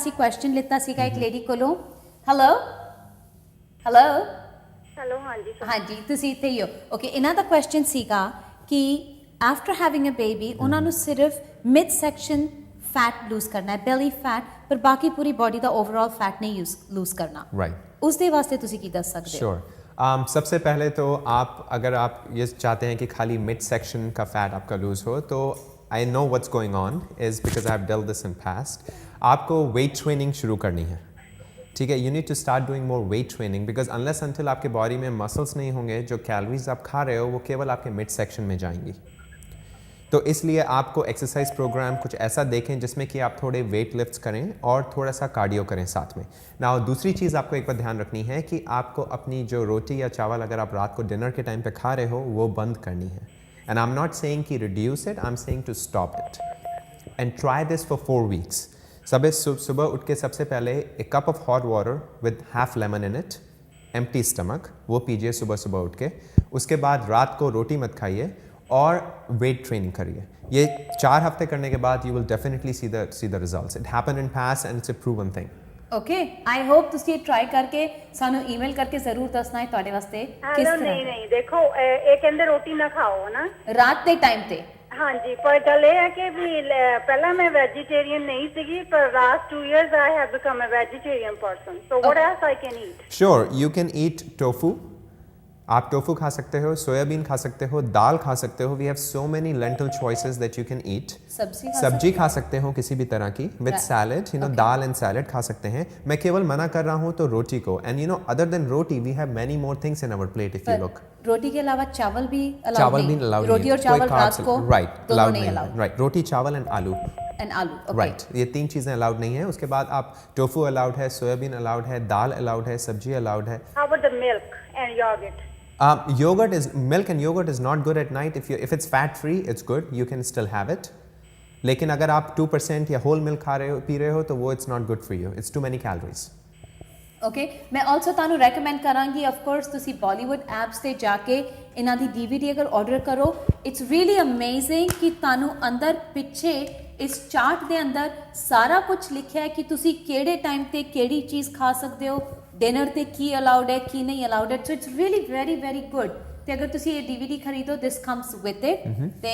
ਅਸੀਂ ਕੁਐਸਚਨ ਲਿੱਤਾ ਸੀਗਾ ਇੱਕ ਲੇਡੀ ਕੋਲੋਂ। ਹੈਲੋ ਹੈਲੋ ਹੈਲੋ ਹਾਂਜੀ sir। ਹਾਂਜੀ ਤੁਸੀਂ ਇੱਥੇ ਹੀ ਹੋ। ਓਕੇ, ਇਹਨਾਂ ਦਾ ਕੁਐਸਚਨ ਸੀਗਾ ਕਿ ਆਫਟਰ ਹੈਵਿੰਗ ਅ ਬੇਬੀ ਉਹਨਾਂ ਨੂੰ ਸਿਰਫ ਮਿਡ ਸੈਕਸ਼ਨ ਫੈਟ ਲੂਜ਼ ਕਰਨਾ ਹੈ, ਬੈਲੀ ਫੈਟ, ਪਰ ਬਾਕੀ ਪੂਰੀ ਬੋਡੀ ਦਾ ओवरऑल फैट नहीं लूज करना। राइट। उसके वास्ते तुसी की दस सकते हो? श्योर। सबसे पहले तो अगर आप ये चाहते हैं कि खाली मिड सेक्शन का फैट आपका लूज हो, तो I know what's going on is because I have dealt this in past. आपको वेट ट्रेनिंग शुरू करनी है, ठीक है। You need to start doing more weight training because unless until आपके बॉडी में मसल्स नहीं होंगे, जो कैलोरीज आप खा रहे हो वो केवल आपके मिड सेक्शन में जाएंगी। तो इसलिए आपको एक्सरसाइज प्रोग्राम कुछ ऐसा देखें जिसमें कि आप थोड़े वेट लिफ्ट्स करें और थोड़ा सा कार्डियो करें साथ में ना। दूसरी चीज़ आपको एक बार ध्यान रखनी है कि आपको अपनी जो रोटी या चावल अगर आप रात को डिनर के टाइम पे खा रहे हो वो बंद करनी है। And I am not saying कि reduce it, I am saying to stop it and try this for 4 weeks. सुबह उठ के सबसे पहले a cup of hot water with half lemon in it, empty stomach, वो पीजिए सुबह उठ के। उसके बाद रात को रोटी मत खाइए और वेट ट्रेनिंग करिए। ये 4 हफ्ते करने के बाद you will definitely see the results. It happened in past and it's a proven thing. Okay, I hope ਤੁਸੀਂ ਇਹ ਟਰਾਈ ਕਰਕੇ ਸਾਨੂੰ ਈਮੇਲ ਕਰਕੇ ਜ਼ਰੂਰ ਦੱਸਣਾ ਹੈ ਤੁਹਾਡੇ ਵਾਸਤੇ ਕਿਸ ਤਰ੍ਹਾਂ। ਨਹੀਂ ਦੇਖੋ ਇਹ ਕਹਿੰਦੇ ਰੋਟੀ ਨਾ ਖਾਓ ਨਾ ਰਾਤ ਦੇ ਟਾਈਮ ਤੇ। ਹਾਂਜੀ, ਪਰ ਗੱਲ ਇਹ ਹੈ ਕਿ ਵੀ ਪਹਿਲਾਂ ਮੈਂ ਵੈਜੀਟੇਰੀਅਨ ਨਹੀਂ ਸੀਗੀ, ਪਰ last 2 years I have become a vegetarian person. So what else I can eat? Sure, you can eat tofu. आप टोफू खा सकते हो, सोयाबीन खा सकते हो, दाल खा सकते हो। We have so many lentil choices that you can eat. सब्जी खा सकते हो किसी भी तरह की विद सैलेड, यू नो, दाल एंड सैलेड खा सकते हैं। मैं केवल मना कर रहा हूँ तो रोटी को। And you know other than roti we have many more things in our plate if you look. रोटी के अलावा चावल भी अलाउड चावल नहीं? भी अलाउड रोटी और चावल रात को राइट अलाउड नहीं है। राइट, रोटी चावल एंड आलू राइट, ये 3 चीज़ें अलाउड नहीं है। उसके बाद आप टोफू अलाउड है, सोयाबीन अलाउड है, दाल अलाउड है, सब्जी अलाउड है। How about the milk and yogurt? Milk and yogurt is not good at night. If it's fat free, it's good. You can still have it. लेकिन अगर आप 2% या whole milk पी रहे हो तो वो it's not good for you. It's too many calories. Okay, मैं also ਤੁਹਾਨੂੰ ਰეკਮੈਂਡ ਕਰਾਂਗੀ ਆਫ ਕੋਰਸ ਤੁਸੀਂ ਬਾਲੀਵੁੱਡ ਐਪਸ ਤੇ ਜਾ ਕੇ ਇਹਨਾਂ ਦੀ DVD ਅਗਰ ਆਰਡਰ ਕਰੋ। ਇਟਸ ਰੀਅਲੀ ਅਮੇਜ਼ਿੰਗ ਕਿ ਤੁਹਾਨੂੰ ਅੰਦਰ ਪਿੱਛੇ ਇਸ ਚਾਰਟ ਦੇ ਅੰਦਰ ਸਾਰਾ ਕੁਝ ਲਿਖਿਆ ਹੈ ਕਿ ਤੁਸੀਂ ਕਿਹੜੇ ਟਾਈਮ ਤੇ ਕਿਹੜੀ ਚੀਜ਼ ਖਾ ਸਕਦੇ ਹੋ, डिनर ਤੇ ਕੀ ਅਲਾਉਡ ਹੈ ਕੀ ਨਹੀਂ ਅਲਾਉਡ ਹੈ। So it's really very very good. ਤੇ ਅਗਰ ਤੁਸੀਂ ਇਹ DVD ਖਰੀਦੋ ਦਿਸ ਕਮਸ ਵਿਦ ਇਟ ਤੇ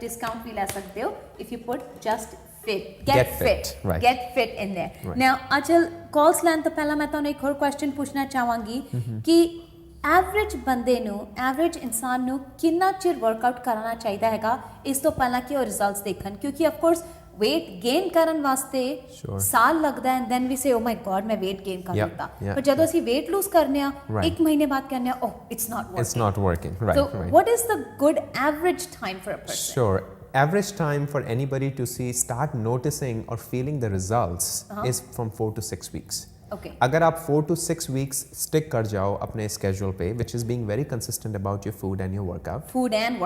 ਡਿਸਕਾਊਂਟ ਵੀ ਲੈ ਸਕਦੇ ਹੋ if you put just get fit in there. Right. Now Achal, calls ਲੈਣ ਤੋਂ ਪਹਿਲਾਂ ਮੈਂ ਤੁਹਾਨੂੰ ਇੱਕ ਹੋਰ ਕੁਐਸਚਨ ਪੁੱਛਣਾ ਚਾਹਾਂਗੀ ਕਿ ਐਵਰੇਜ ਬੰਦੇ ਨੂੰ, ਐਵਰੇਜ ਇਨਸਾਨ ਨੂੰ ਕਿੰਨਾ ਚਿਰ ਵਰਕਆਊਟ ਕਰਨਾ ਚਾਹੀਦਾ ਹੈਗਾ ਇਸ ਤੋਂ ਪਹਿਲਾਂ ਕਿ ਉਹ ਰਿਜ਼ਲਟਸ ਦੇਖਣ? ਕਿਉਂਕਿ ਆਫ ਕੋਰਸ weight gain ਕਰਨ ਵਾਸਤੇ ਸਾਲ ਲੱਗਦਾ ਹੈ and then we say oh my god ਮੈਂ weight gain ਕਰ ਲਿੱਤਾ, ਪਰ ਜਦੋਂ ਅਸੀਂ weight lose ਕਰਨੇ ਆ 1 ਮਹੀਨੇ ਬਾਅਦ ਕਹਿੰਦੇ ਆ oh it's not working. Right. So what is the good average time for a person? Sure. Average time for anybody to start noticing or feeling the results is from 4 to 6 weeks. Okay. अगर आप 4 to 6 weeks stick कर जाओ अपने schedule पे, which is being very consistent about your food and your workout. Food and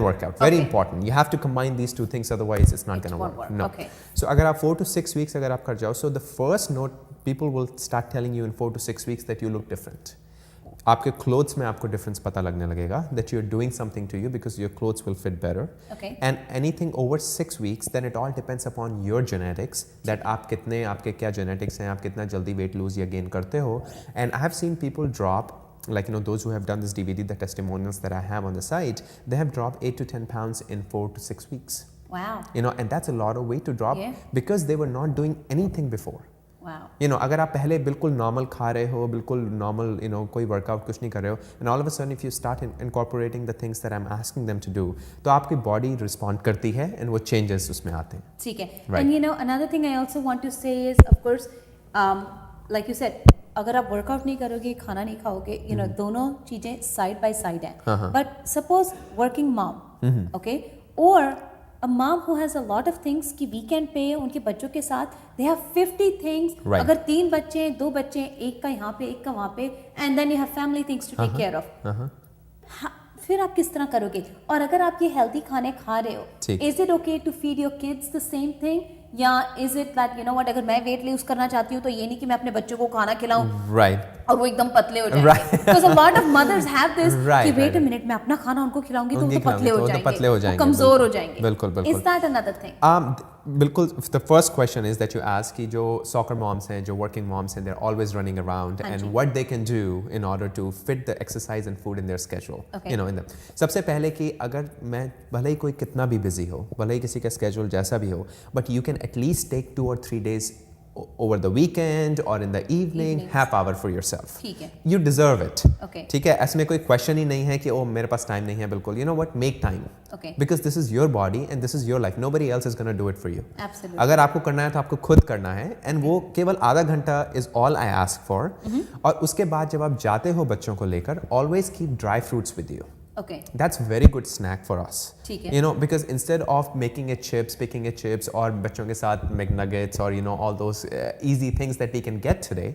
workout. Very important. You have to combine these 2 things, otherwise it's not going to work. No. Okay. So अगर आप 4 to 6 weeks अगर आप कर जाओ, so the first note people will start telling you in 4 to 6 weeks that you look different. आपके clothes में आपको difference पता लगने लगेगा that you're doing something to you because your clothes will fit better. Okay. And anything over 6 weeks, then it all depends upon your genetics, that आप कितने, आपके क्या genetics हैं, आप कितना जल्दी weight lose या gain करते हो. And I have seen people drop, like, you know, those who have done this DVD, the testimonials that I have on the site, they have dropped 8 to 10 pounds in 4 to 6 weeks. Wow. You know, and that's a lot of weight to drop because they were not doing anything before. Wow. You know, अगर आप पहले बिल्कुल normal खा रहे हो, बिल्कुल normal, you know, कोई workout कुछ नहीं कर रहे हो, and all of a sudden if you start incorporating the things that I'm asking them to do, तो आपकी बॉडी रिस्पॉन्ड करती है and वो changes उसमें आते हैं. ठीक है. Right. And you know another thing I also want to say is of course like you said, अगर आप वर्कआउट नहीं करोगे, खाना नहीं खाओगे, you know, दोनों चीज़ें साइड बाय साइड हैं. But suppose working mom, okay, or a mom who has a lot of things कि weekend पे उनके बच्चों के साथ they have 50 things. Right. अगर 3 बच्चे हैं, 2 बच्चे हैं, एक का यहाँ पे एक का वहाँ पे, and then you have family things to take care of. फिर आप किस तरह करोगे? और अगर आप ये हेल्दी खाने खा रहे हो, is it okay to feed your kids the same thing? या is it that you know what, अगर मैं weight lose करना चाहती हूँ तो ये नहीं कि मैं अपने बच्चों को खाना खिलाऊं. Right. और वो एकदम पतले हो जाएंगे Right. because a lot of mothers have this Right, कि wait a right. minute मैं अपना खाना उनको खिलाऊंगी तो वो उनकी तो पतले हो खिलाऊंगी, तो वो तो जाएंगे पतले हो वो जाएंगे, कमजोर हो बिल्कुल, जाएंगे बिल्कुल, बिल्कुल। is that another thing बिल्कुल the first question is that you ask कि जो soccer moms हैं जो working moms हैं they're always running around हाँ and ji. what they can do in order to fit the exercise and food in their schedule Okay. you know in the सबसे पहले कि अगर मैं भले ही कोई कितना भी busy हो भले ही किसी का schedule जैसा भी हो but you can at least take 2 or 3 days over the weekend or in the evening Evenings. half hour for yourself ठीक है you deserve it Okay. ठीक है ऐसे में कोई question ही नहीं है कि ओ मेरे पास time नहीं है बिल्कुल you know what make time Okay. because this is your body and this is your life nobody else is going to do it for you absolutely अगर आपको करना है तो आपको खुद करना है एंड वो केवल आधा घंटा is all I ask for और उसके बाद जब आप जाते हो बच्चों को लेकर always keep dry fruits with you okay That's very good snack for us. ठीक है। You know, because instead of making it chips, picking it chips, और बच्चों के साथ McNuggets और you know all those easy things that we can get today,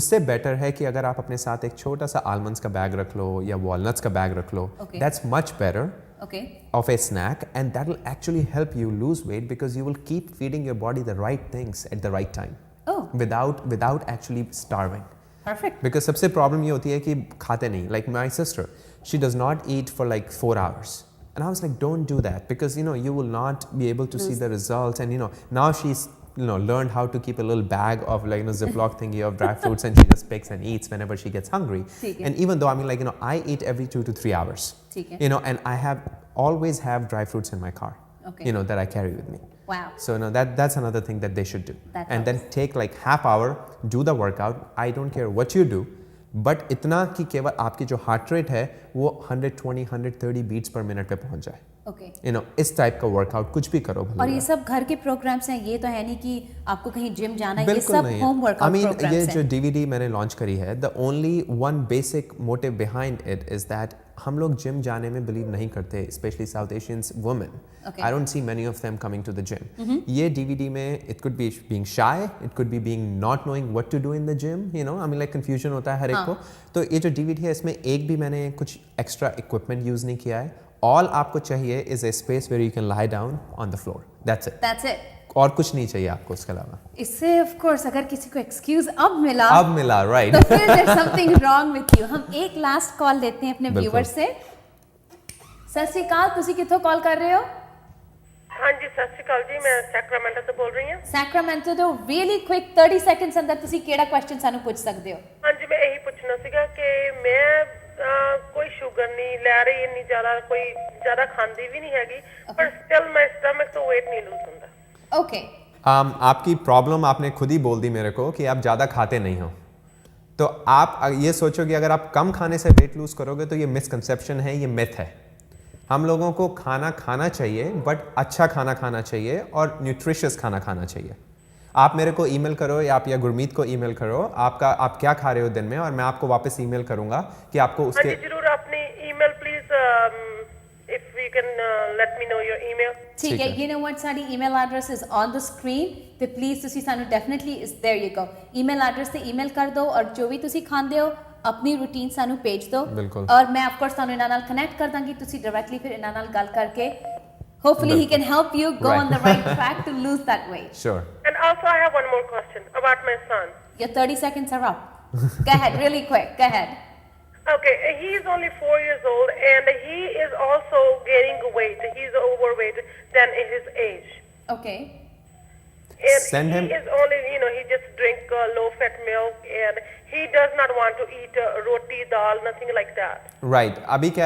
उससे better है कि अगर आप अपने साथ एक छोटा सा almonds का बैग रख लो या walnuts का बैग रख लो, Okay. that's much better okay of a snack and that will actually help you lose weight because you will keep feeding your body the right things at the right time oh without actually starving. perfect Because सबसे problem ये होती है कि खाते नहीं. Like my sister, she does not eat for like 4 hours. And I was like, don't do that because you know you will not be able to see the results. And you know now she's learned how to keep a little bag of like Ziploc thingy of dry fruits and she just picks and eats whenever she gets hungry. ठीक है। And even though I mean like I eat every 2 to 3 hours. ठीक है। You know, and I always have dry fruits in my car. Okay. You know that I carry with me. wow So no, that's another thing that they should do. That And then take like half hour, do the workout. I don't care what you do, but इतना कि केवल आपकी जो heart rate है वो 120, 130 beats per minute पे पहुंच जाए. okay You know, इस टाइप का वर्कआउट कुछ भी करो भले और ये ही। सब घर के प्रोग्राम्स हैं ये तो है नहीं कि आपको कहीं जिम जाना है ये बिल्कुल सब नहीं होम है। I वर्कआउट mean, प्रोग्राम्स ये हैं जो DVD मैंने लॉन्च करी है, the only one basic motive behind it is that हम लोग जिम जाने में बिलीव नहीं करते, especially South Asians women. Okay. I don't see many of them coming to the gym. ये DVD में it could be being shy, it could be being not knowing what to do in the gym, you know, I mean like confusion होता है हर एक को. तो ये जो DVD है इसमें एक भी मैंने कुछ extra equipment use नहीं किया है. All आपको चाहिए is a space where you can lie down on the floor. That's it. that's it और कुछ नहीं चाहिए आपको उसके अलावा. इससे ऑफ कोर्स अगर किसी को एक्सक्यूज अब मिला अब मिला, right? तो फिर there's something wrong with you हम एक लास्ट कॉल लेते हैं अपने बिल्कुल। व्यूअर से सत श्री अकाल ਤੁਸੀਂ ਕਿੱਥੋਂ ਕਾਲ ਕਰ ਰਹੇ ਹੋ ਹਾਂਜੀ ਸਤਿ ਸ਼੍ਰੀ ਅਕਾਲ ਜੀ ਮੈਂ ਸੈਕਰਾਮੈਂਟੋ ਤੋਂ ਬੋਲ ਰਹੀ ਹਾਂ ਸੈਕਰਾਮੈਂਟੋ ਤੋਂ ਰੀਅਲੀ ਕੁਇਕ 30 ਸੈਕਿੰਡਸ ਅੰਦਰ ਤੁਸੀਂ ਕਿਹੜਾ ਕੁਐਸਚਨ ਸਾਨੂੰ ਪੁੱਛ ਸਕਦੇ ਹੋ ਹਾਂਜੀ ਮੈਂ ਇਹੀ ਪੁੱਛਣਾ ਸੀਗਾ ਕਿ ਮੈਂ ਕੋਈ ਸ਼ੂਗਰ ਨਹੀਂ ਲੈ ਰਹੀ ਇੰਨੀ ਜ਼ਿਆਦਾ ਕੋਈ ਜ਼ਿਆਦਾ ਖਾਂਦੀ ਵੀ ਨਹੀਂ ਹੈਗੀ ਪਰ ਸਟਿਲ ਮੈਂ ਸਟਮਕ ਤੋਂ weight ਨਹੀਂ lose ਹੁੰਦਾ ओके आपकी प्रॉब्लम आपने खुद ही बोल दी मेरे को कि आप ज़्यादा खाते नहीं हो तो आप ये सोचो कि अगर आप कम खाने से वेट लूज करोगे तो ये मिसकंसेप्शन है ये मिथ है हम लोगों को खाना खाना चाहिए बट अच्छा खाना खाना चाहिए और न्यूट्रिशियस खाना खाना चाहिए आप मेरे को ईमेल करो या आप या गुरमीत को ईमेल करो आप क्या खा रहे हो दिन में और मैं आपको वापस ईमेल करूंगा कि आपको ਹਾਂਜੀ उसके ਜਰੂਰ ਆਪਣੀ email please if you can let me know your email ठीक है है। you know what ਸਾਡੀ email address is on the screen ਤੇ ਪਲੀਜ਼ ਤੁਸੀਂ ਸਾਨੂੰ ਡੈਫੀਨਿਟਲੀ ਇਸ there you go email address ਤੇ ਈਮੇਲ ਕਰ ਦਿਓ ਔਰ ਜੋ ਵੀ ਤੁਸੀਂ ਖਾਂਦੇ ਹੋ ਆਪਣੀ ਰੂਟੀਨ ਸਾਨੂੰ ਭੇਜ ਦਿਓ ਬਿਲਕੁਲ। ਔਰ ਮੈਂ ਆਫ ਕੋਰਸ ਤੁਹਾਨੂੰ ਇਹਨਾਂ ਨਾਲ ਕਨੈਕਟ ਕਰ ਦਾਂਗੀ ਤੁਸੀਂ ਡਾਇਰੈਕਟਲੀ ਫਿਰ ਇਹਨਾਂ ਨਾਲ ਗੱਲ ਕਰਕੇ hopefully he can help you go Right. on the right track to lose that weight sure And also I have one more question about my son. your 30 seconds are up go ahead really quick go ahead Okay, he is only 4 years old and he is also gaining weight. He's overweight than his age. okay And Send he him- is only, he just drink low-fat milk and he does not want to eat roti, dal, nothing like that. Right अभी क्या